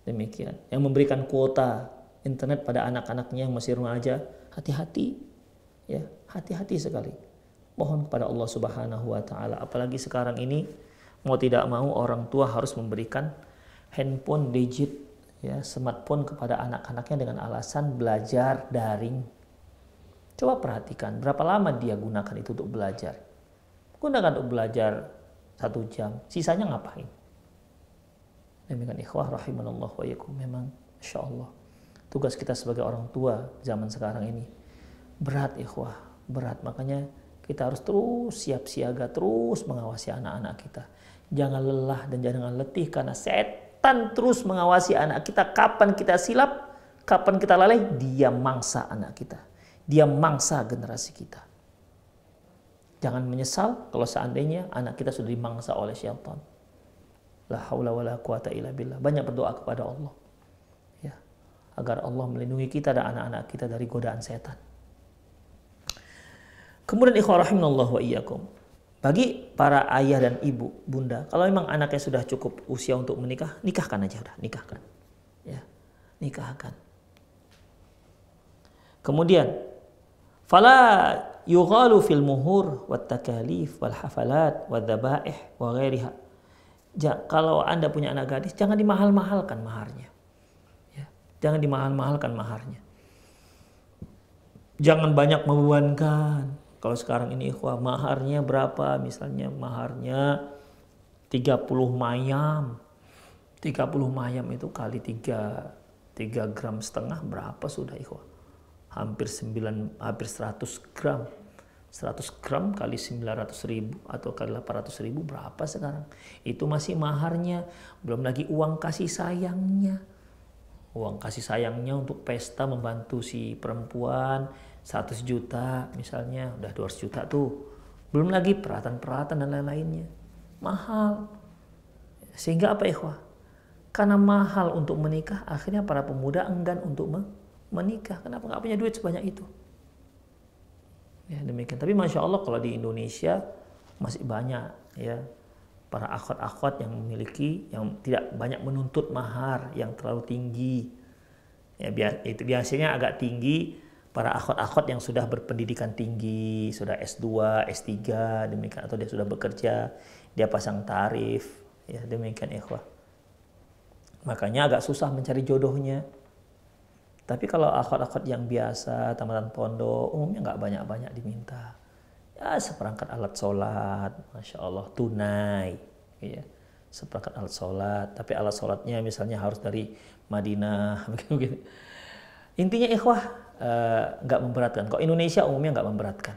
Demikian. Yang memberikan kuota internet pada anak-anaknya yang masih remaja, hati-hati. Ya, hati-hati sekali. Mohon kepada Allah Subhanahu wa taala. Apalagi sekarang ini mau tidak mau orang tua harus memberikan handphone digit, ya, smartphone kepada anak-anaknya dengan alasan belajar daring. Coba perhatikan berapa lama dia gunakan itu untuk belajar. Gunakan untuk belajar 1 jam, sisanya ngapain? Demikian ikhwah rahimanallah wa yakum. Memang Masya Allah, tugas kita sebagai orang tua zaman sekarang ini berat ikhwah, berat. Makanya kita harus terus siap siaga, terus mengawasi anak-anak kita. Jangan lelah dan jangan letih karena setan terus mengawasi anak kita. Kapan kita silap, kapan kita lalai, dia mangsa anak kita. Dia mangsa generasi kita. Jangan menyesal kalau seandainya anak kita sudah dimangsa oleh syaitan. La haula wala quwata illa billah. Banyak berdoa kepada Allah. Ya, agar Allah melindungi kita dan anak-anak kita dari godaan setan. Kemudian ikhwah rahimanallah wa iyyakum. Bagi para ayah dan ibu, bunda, kalau memang anaknya sudah cukup usia untuk menikah, nikahkan aja udah, nikahkan. Ya, nikahkan. Kemudian fala yughalu fil muhur wat takalif wal hafalat wad dhabaih wa ghairiha. Kalau Anda punya anak gadis, jangan dimahal-mahalkan maharnya. Ya, jangan dimahal-mahalkan maharnya. Jangan banyak membebankan. Kalau sekarang ini ikhwah, maharnya berapa? Misalnya maharnya 30 mayam. 30 mayam itu kali 3 gram setengah berapa sudah ikhwah? Hampir 100 gram. 100 gram kali 900.000 atau kali 800.000 berapa sekarang? Itu masih maharnya. Belum lagi uang kasih sayangnya. Uang kasih sayangnya untuk pesta membantu si perempuan 100 juta misalnya, udah 200 juta tuh. Belum lagi peralatan-peralatan dan lain-lainnya. Mahal. Sehingga apa ikhwah? Karena mahal untuk menikah, akhirnya para pemuda enggan untuk menikah. Kenapa nggak punya duit sebanyak itu? Ya demikian. Tapi Masya Allah kalau di Indonesia masih banyak ya para akhwat-akhwat yang memiliki, yang tidak banyak menuntut mahar yang terlalu tinggi. Ya itu biasanya agak tinggi para akhwat-akhwat yang sudah berpendidikan tinggi, sudah S2, S3 demikian, atau dia sudah bekerja, dia pasang tarif. Ya demikian ikhwah. Makanya agak susah mencari jodohnya. Tapi kalau akhwat-akhwat yang biasa, tamatan pondok, umumnya nggak banyak-banyak diminta. Ya seperangkat alat sholat, Masya Allah, tunai. Ya. Seperangkat alat sholat, tapi alat sholatnya misalnya harus dari Madinah. Begitu. Intinya ikhwah, nggak memberatkan. Kok Indonesia umumnya nggak memberatkan.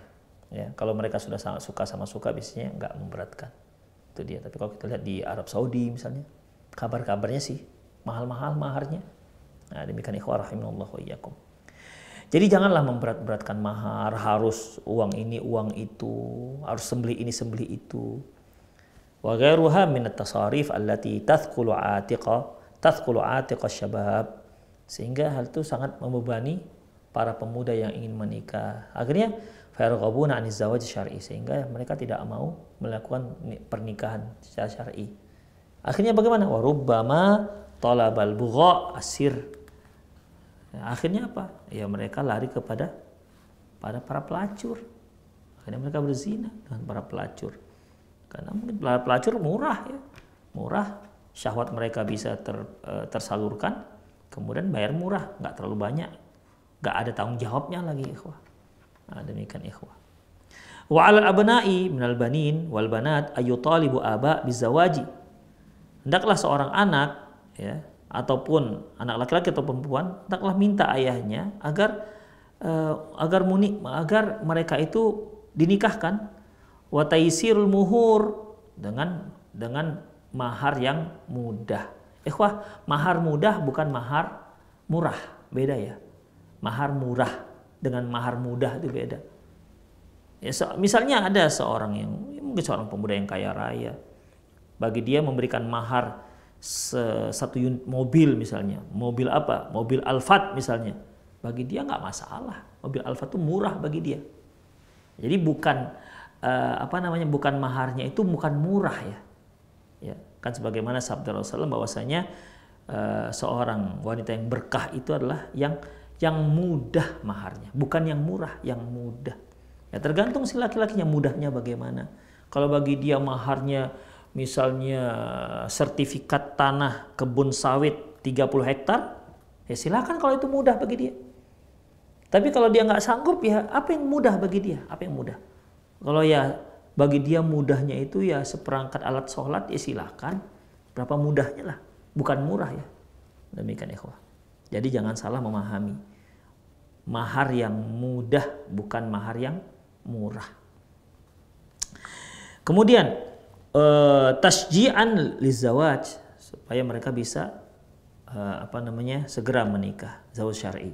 Ya, kalau mereka sudah suka sama suka, biasanya nggak memberatkan. Itu dia. Tapi kalau kita lihat di Arab Saudi misalnya, kabar-kabarnya sih mahal-mahal maharnya. Nah, demikian ikhwah rahimanallah wa iyyakum. Jadi janganlah memberat-beratkan mahar, harus uang ini, uang itu, harus sembeli ini, sembeli itu. Wa ghairuha min at-tasarif allati tathqulu 'atiqa syabab. Sehingga hal itu sangat membebani para pemuda yang ingin menikah. Akhirnya farghabuna 'aniz zawaj syar'i, sehingga mereka tidak mau melakukan pernikahan secara syar'i. Akhirnya bagaimana? Wa rubbama talabal bugha asir. Akhirnya apa? Ya mereka lari kepada para pelacur. Akhirnya mereka berzina dengan para pelacur. Karena mungkin pelacur murah ya. Murah. syahwat mereka bisa tersalurkan, kemudian bayar murah, nggak terlalu banyak, nggak ada tanggung jawabnya lagi, ikhwah. Nah, demikian ikhwah. Wa 'alal abna'i minal banin wal banat ayutalibu aba bizawaji. Hendaklah seorang anak, ya, ataupun anak laki-laki atau perempuan, hendaklah minta ayahnya agar agar mereka itu dinikahkan, wa taysirul muhur, dengan mahar yang mudah. Ikhwah, mahar mudah bukan mahar murah, beda ya. Mahar murah dengan mahar mudah itu beda. Ya, misalnya ada seorang yang mungkin seorang pemuda yang kaya raya, bagi dia memberikan mahar satu unit mobil misalnya, mobil apa? Mobil Alphard misalnya, bagi dia nggak masalah. Mobil Alphard itu murah bagi dia. Jadi bukan bukan maharnya itu bukan murah ya. Ya, kan sebagaimana sabda Rasulullah bahwasanya seorang wanita yang berkah itu adalah yang mudah maharnya, bukan yang murah, yang mudah. Ya, tergantung si laki-lakinya mudahnya bagaimana. Kalau bagi dia maharnya misalnya sertifikat tanah kebun sawit 30 hektar, ya silakan kalau itu mudah bagi dia. Tapi kalau dia nggak sanggup, ya apa yang mudah bagi dia? Apa yang mudah? Kalau ya bagi dia mudahnya itu ya seperangkat alat sholat, ya silakan. Berapa mudahnya lah, bukan murah ya. Demikian ikhwah. Jadi jangan salah memahami. Mahar yang mudah bukan mahar yang murah. Kemudian tasji'an lizawaj, supaya mereka bisa segera menikah, zawaj syar'i.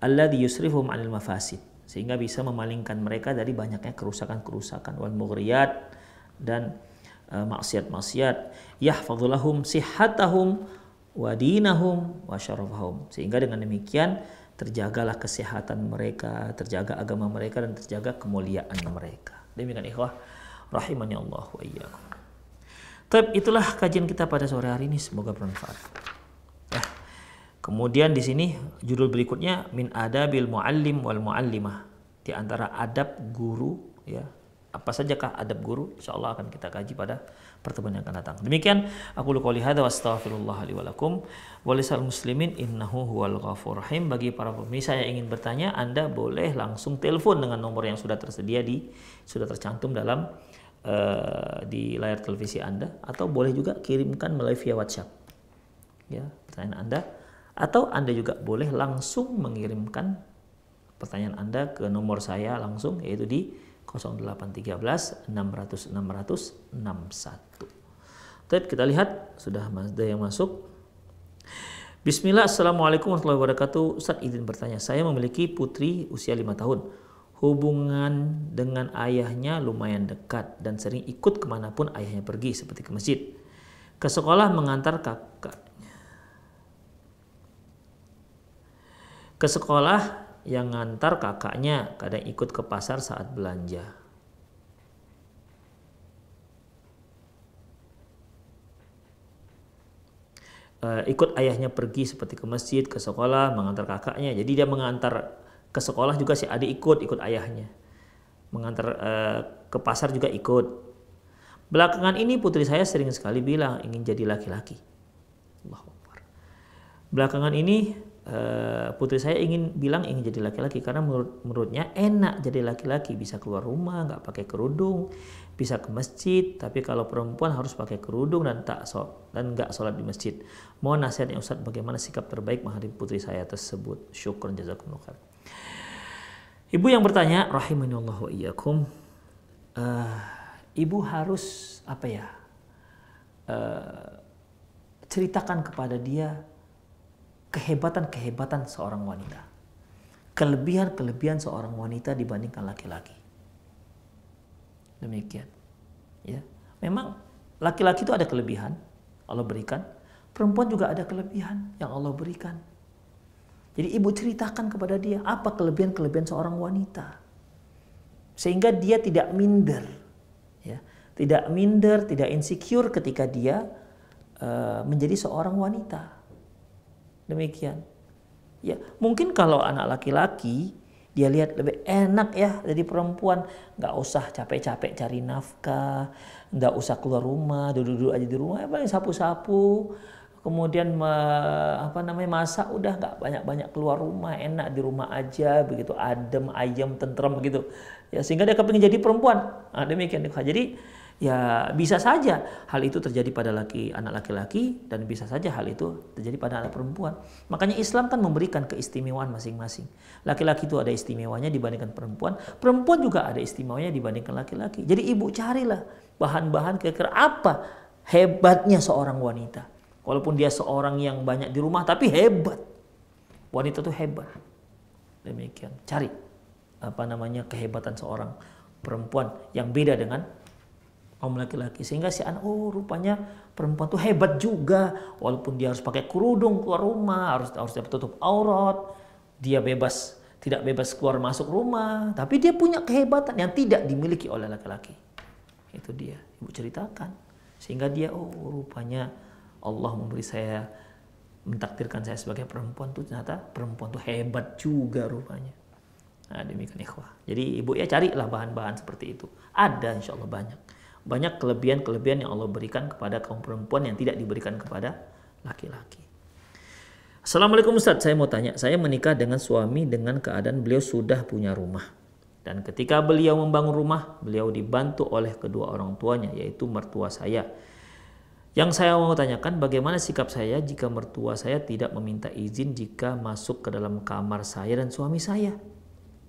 Alladhi yusrifhum 'anil mafasid, sehingga bisa memalingkan mereka dari banyaknya kerusakan-kerusakan, wal mughriyat, dan maksiat-maksiat, yahfadzu lahum sihhatahum wa dinahum wa syarafahum, sehingga dengan demikian terjagalah kesehatan mereka, terjaga agama mereka, dan terjaga kemuliaan mereka. Demikian ikhwah rahimani Allah wa iyyakum. Itulah kajian kita pada sore hari ini, semoga bermanfaat. Ya. Kemudian di sini judul berikutnya min adabil muallim wal muallimah, di antara adab guru, ya. Apa sajakah adab guru? Insyaallah akan kita kaji pada pertemuan yang akan datang. Demikian aku qouli hadza wa astaghfirullah li wa lakum wa lisal muslimin innahu huwal ghafurur rahim. Bagi para pemirsa yang ingin bertanya, Anda boleh langsung telepon dengan nomor yang sudah tersedia sudah tercantum dalam di layar televisi Anda, atau boleh juga kirimkan melalui via WhatsApp. Ya, pertanyaan Anda, atau Anda juga boleh langsung mengirimkan pertanyaan Anda ke nomor saya langsung, yaitu di 0813 600 600 61. Baik, kita lihat sudah ada yang masuk. Bismillah, assalamualaikum warahmatullahi wabarakatuh. Ustaz izin bertanya, saya memiliki putri usia 5 tahun. Hubungan dengan ayahnya lumayan dekat dan sering ikut kemanapun ayahnya pergi, seperti ke masjid, ke sekolah, mengantar kakaknya. Ke sekolah yang ngantar kakaknya, kadang ikut ke pasar saat belanja. Ikut ayahnya pergi seperti ke masjid, ke sekolah, mengantar kakaknya. Jadi dia mengantar ke sekolah juga, si adik ikut ayahnya. Mengantar ke pasar juga ikut. Belakangan ini putri saya sering sekali bilang ingin jadi laki-laki. Allahu Akbar. Belakangan ini putri saya ingin jadi laki-laki karena menurutnya enak jadi laki-laki, bisa keluar rumah nggak pakai kerudung, bisa ke masjid. Tapi kalau perempuan harus pakai kerudung dan nggak sholat di masjid. Mohon nasihatnya Ustaz, bagaimana sikap terbaik menghadapi putri saya tersebut? Syukran jazakumullah khair. Ibu yang bertanya, rahimanallah wa iyyakum, ibu harus ceritakan kepada dia kehebatan-kehebatan seorang wanita, kelebihan-kelebihan seorang wanita dibandingkan laki-laki. Demikian, ya. Memang laki-laki itu ada kelebihan Allah berikan, perempuan juga ada kelebihan yang Allah berikan. Jadi ibu ceritakan kepada dia apa kelebihan-kelebihan seorang wanita, sehingga dia tidak minder, ya, tidak insecure ketika dia menjadi seorang wanita. Demikian. Ya, mungkin kalau anak laki-laki Dia lihat lebih enak ya jadi perempuan, nggak usah capek-capek cari nafkah, nggak usah keluar rumah, duduk-duduk aja di rumah, ya paling sapu-sapu, kemudian masak, udah nggak banyak-banyak keluar rumah, enak di rumah aja, begitu adem, ayem, tentrem begitu. Ya sehingga dia kepingin jadi perempuan. Nah, demikian. Jadi ya bisa saja hal itu terjadi pada anak laki-laki dan bisa saja hal itu terjadi pada anak perempuan. Makanya Islam kan memberikan keistimewaan masing-masing. Laki-laki itu ada istimewanya dibandingkan perempuan, perempuan juga ada istimewanya dibandingkan laki-laki. Jadi ibu carilah bahan-bahan kira-kira apa hebatnya seorang wanita. Walaupun dia seorang yang banyak di rumah tapi hebat. Wanita itu hebat. Demikian. Cari kehebatan seorang perempuan yang beda dengan kaum laki-laki, sehingga si anak, oh rupanya perempuan tuh hebat juga, walaupun dia harus pakai kerudung keluar rumah, harus tutup aurat, dia tidak bebas keluar masuk rumah, tapi dia punya kehebatan yang tidak dimiliki oleh laki-laki. Itu dia ibu ceritakan, sehingga dia, oh rupanya Allah mentakdirkan saya sebagai perempuan tuh, ternyata perempuan tuh hebat juga rupanya. Nah, demikian ikhwah. Jadi ibu ya carilah bahan-bahan seperti itu. Ada insya Allah banyak kelebihan-kelebihan yang Allah berikan kepada kaum perempuan yang tidak diberikan kepada laki-laki. Assalamualaikum Ustaz, saya mau tanya, saya menikah dengan suami dengan keadaan beliau sudah punya rumah. Dan ketika beliau membangun rumah, beliau dibantu oleh kedua orang tuanya, yaitu mertua saya. Yang saya mau tanyakan, bagaimana sikap saya jika mertua saya tidak meminta izin jika masuk ke dalam kamar saya dan suami saya?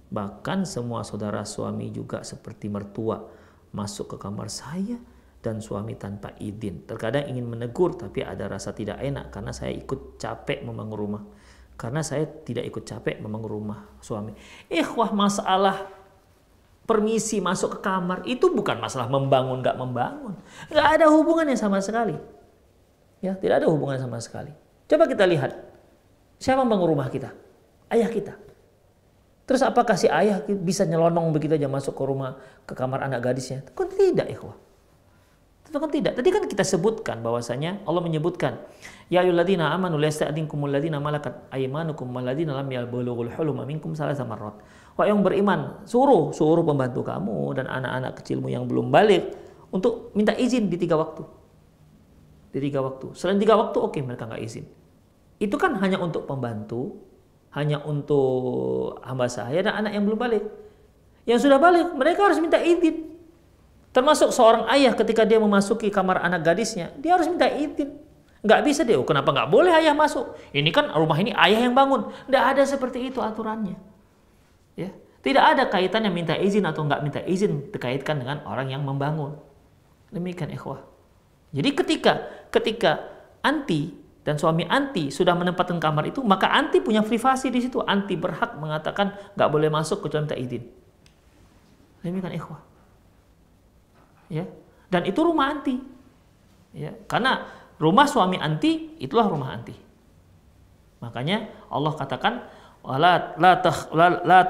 Bahkan semua saudara suami juga seperti mertua masuk ke kamar saya dan suami tanpa izin. Terkadang ingin menegur tapi ada rasa tidak enak karena saya ikut capek membangun rumah. Karena saya tidak ikut capek membangun rumah suami. Wah, masalah permisi masuk ke kamar itu bukan masalah membangun nggak membangun. Nggak ada hubungannya sama sekali. Ya, tidak ada hubungan sama sekali. Coba kita lihat. Siapa membangun rumah kita? Ayah kita. Terus apakah si ayah bisa nyelonong begitu aja masuk ke kamar anak gadisnya? Kan tidak, ikhwah. Itu kan tidak. Tadi kan kita sebutkan bahwasanya Allah menyebutkan, ya ayyuhalladzina amanu la yasta'dinkumul ladzina malakat aymanukum walladzina lam yablughul huluma minkum salasa marrat. Wahai yang beriman, suruh pembantu kamu dan anak-anak kecilmu yang belum balik untuk minta izin di 3 waktu. Di 3 waktu. Selain 3 waktu, oke, mereka nggak izin. Itu kan hanya untuk pembantu, hanya untuk hamba saya dan anak yang belum balik. Yang sudah balik, mereka harus minta izin. Termasuk seorang ayah ketika dia memasuki kamar anak gadisnya, dia harus minta izin. Nggak bisa dia, kenapa nggak boleh ayah masuk? Ini kan rumah ini ayah yang bangun. Nggak ada seperti itu aturannya. Ya, tidak ada kaitannya minta izin atau nggak minta izin dikaitkan dengan orang yang membangun. Demikian ikhwah. Jadi ketika anti dan suami anti sudah menempatkan kamar itu, maka anti punya privasi di situ. Anti berhak mengatakan nggak boleh masuk kecuali minta izin. Demikian ikhwah. Ya, dan itu rumah anti. Ya, karena rumah suami anti itulah rumah anti. Makanya Allah katakan la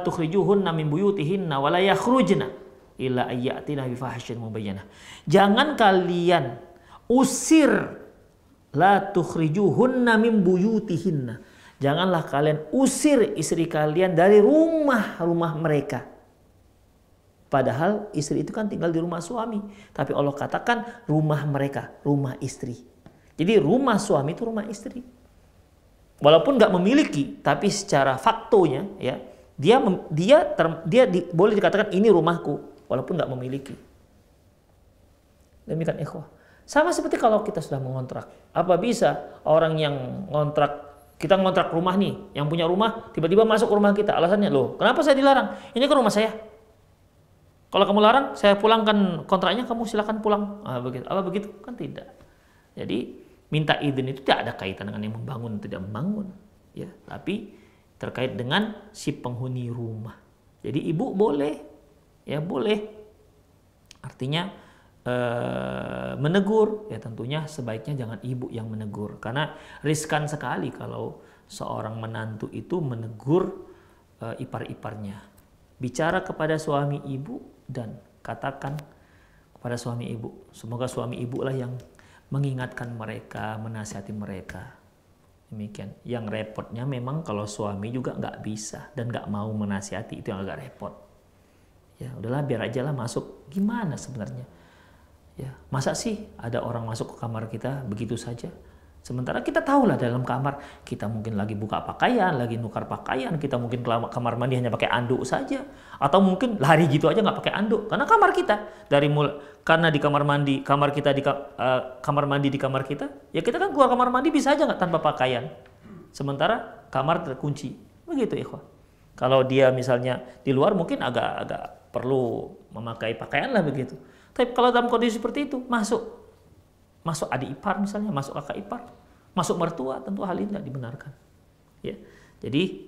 tukhrijuhunna min buyutihinna wa la yakhrujna illa ayyatina bi fahishatin mubayyinah. Jangan kalian usir, la tukhrijuhunna min buyutihinna. Janganlah kalian usir istri kalian dari rumah mereka. Padahal istri itu kan tinggal di rumah suami. Tapi Allah katakan rumah mereka, rumah istri. Jadi rumah suami itu rumah istri. Walaupun nggak memiliki, tapi secara faktonya ya boleh dikatakan ini rumahku, walaupun nggak memiliki. Demikian ikhwah. Sama seperti kalau kita sudah mengontrak. Apa bisa orang yang kita ngontrak rumah nih, yang punya rumah tiba-tiba masuk ke rumah kita, alasannya, loh kenapa saya dilarang? Ini kan rumah saya. Kalau kamu larang, saya pulangkan kontraknya, kamu silakan pulang. Apa begitu? Kan tidak. Jadi minta izin itu tidak ada kaitan dengan yang membangun tidak membangun, ya. Tapi terkait dengan si penghuni rumah. Jadi ibu boleh, ya boleh. Artinya menegur, ya tentunya sebaiknya jangan ibu yang menegur, karena riskan sekali kalau seorang menantu itu menegur ipar-iparnya. Bicara kepada suami ibu dan katakan kepada suami ibu. Semoga suami ibu lah yang mengingatkan mereka, menasihati mereka. Demikian. Yang repotnya memang kalau suami juga nggak bisa dan nggak mau menasihati, itu yang agak repot. Ya udahlah, biar aja lah masuk. Gimana sebenarnya? Ya, masa sih ada orang masuk ke kamar kita begitu saja? Sementara kita tahu lah dalam kamar kita mungkin lagi buka pakaian, lagi nukar pakaian, kita mungkin ke kamar mandi hanya pakai anduk saja, atau mungkin lari gitu aja nggak pakai anduk, karena kamar kita karena di kamar mandi kamar mandi di kamar kita, ya kita kan keluar kamar mandi bisa aja nggak tanpa pakaian, sementara kamar terkunci, begitu ikhwah. Kalau dia misalnya di luar mungkin agak perlu memakai pakaian lah begitu, tapi kalau dalam kondisi seperti itu masuk adik ipar misalnya, masuk kakak ipar, masuk mertua, tentu hal ini tidak dibenarkan. Ya, jadi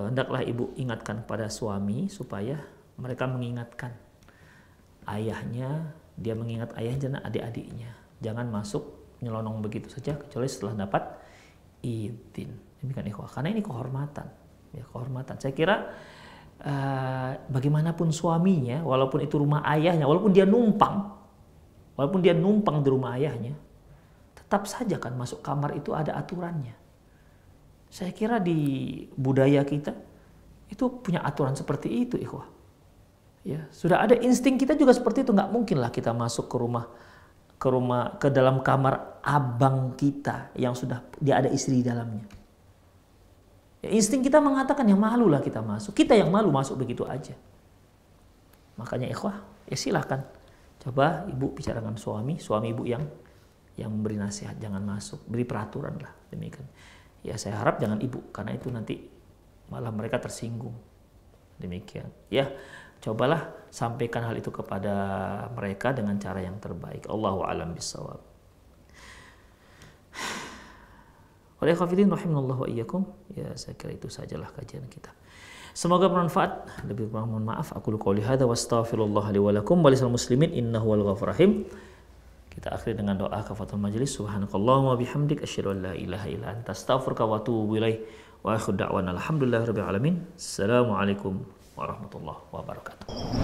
hendaklah ibu ingatkan pada suami supaya mereka mengingatkan ayahnya, dia mengingat ayahnya dan adik-adiknya. Jangan masuk nyelonong begitu saja kecuali setelah dapat izin. Demikian ikhwah, karena ini kehormatan. Ya, kehormatan. Saya kira bagaimanapun suaminya, walaupun itu rumah ayahnya, walaupun dia numpang di rumah ayahnya, tetap saja kan masuk kamar itu ada aturannya. Saya kira di budaya kita itu punya aturan seperti itu, ikhwah. Ya, sudah ada insting kita juga seperti itu. Nggak mungkin lah kita masuk ke dalam kamar abang kita yang sudah dia ada istri di dalamnya. Ya, insting kita mengatakan yang malu lah kita masuk. Kita yang malu masuk begitu aja. Makanya ikhwah, ya silahkan. Coba ibu bicara dengan suami ibu yang memberi nasihat, jangan masuk, beri peraturan lah, demikian. Ya saya harap jangan ibu, karena itu nanti malah mereka tersinggung, demikian. Ya cobalah sampaikan hal itu kepada mereka dengan cara yang terbaik. Allahu a'lam bishawab. Oleh khafidin rahimallahu wa iyyakum. Ya saya kira itu sajalah kajian kita. Semoga bermanfaat. Lebih kurang mohon maaf. Aku qouli hadza wa astaghfirullah li wa lakum wa lisal muslimin innahu wal ghafurur rahim. Kita akhiri dengan doa kafaratul majelis. Subhanakallahumma bihamdik asyhadu an la ilaha illa anta astaghfiruka wa atubu ilaik. Wa akhiru da'wana alhamdulillahirabbil alamin. Assalamualaikum warahmatullahi wabarakatuh.